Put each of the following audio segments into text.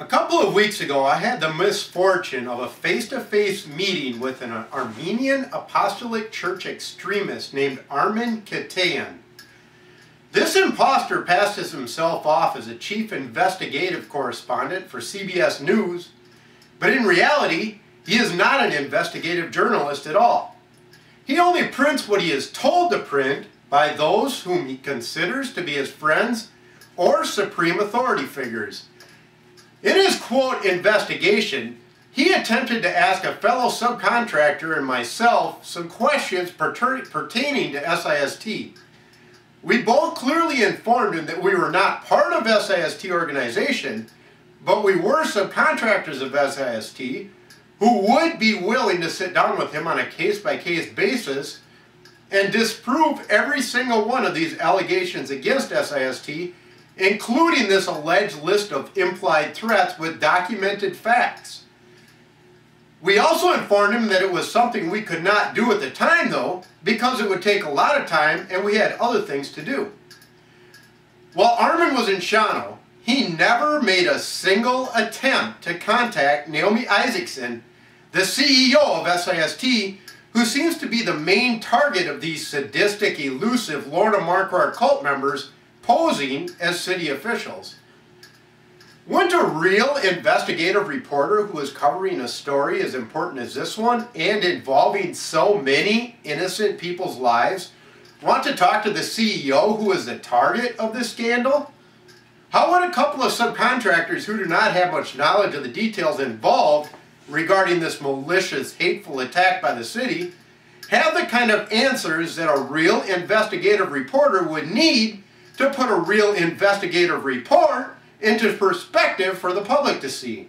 A couple of weeks ago, I had the misfortune of a face-to-face meeting with an Armenian Apostolic Church extremist named Armen Katayan. This imposter passes himself off as a chief investigative correspondent for CBS News, but in reality, he is not an investigative journalist at all. He only prints what he is told to print by those whom he considers to be his friends or supreme authority figures. In his, quote, investigation, he attempted to ask a fellow subcontractor and myself some questions pertaining to SIST. We both clearly informed him that we were not part of SIST organization, but we were subcontractors of SIST who would be willing to sit down with him on a case-by-case basis and disprove every single one of these allegations against SIST, including this alleged list of implied threats with documented facts. We also informed him that it was something we could not do at the time, though, because it would take a lot of time and we had other things to do. While Armen was in Shawano, he never made a single attempt to contact Naomi Isaacson, the CEO of SIST, who seems to be the main target of these sadistic, elusive Lorna Marquardt cult members posing as city officials. Wouldn't a real investigative reporter who is covering a story as important as this one and involving so many innocent people's lives want to talk to the CEO who is the target of this scandal? How would a couple of subcontractors who do not have much knowledge of the details involved regarding this malicious, hateful attack by the city have the kind of answers that a real investigative reporter would need to put a real investigative report into perspective for the public to see?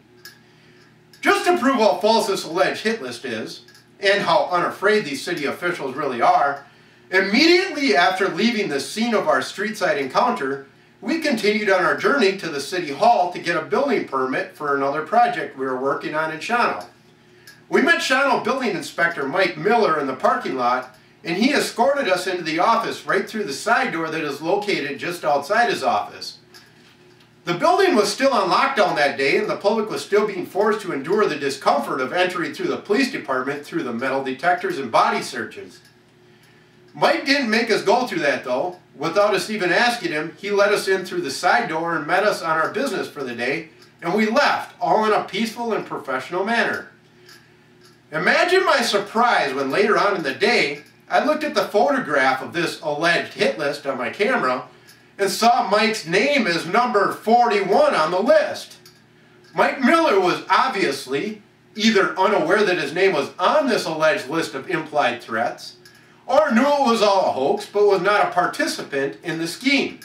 Just to prove how false this alleged hit list is, and how unafraid these city officials really are, immediately after leaving the scene of our street-side encounter, we continued on our journey to the City Hall to get a building permit for another project we were working on in Shawano. We met Shawano Building Inspector Mike Miller in the parking lot, and he escorted us into the office right through the side door that is located just outside his office. The building was still on lockdown that day, and the public was still being forced to endure the discomfort of entering through the police department through the metal detectors and body searches. Mike didn't make us go through that, though. Without us even asking him, he let us in through the side door and met us on our business for the day, and we left, all in a peaceful and professional manner. Imagine my surprise when later on in the day, I looked at the photograph of this alleged hit list on my camera and saw Mike's name as number 41 on the list. Mike Miller was obviously either unaware that his name was on this alleged list of implied threats, or knew it was all a hoax but was not a participant in the scheme.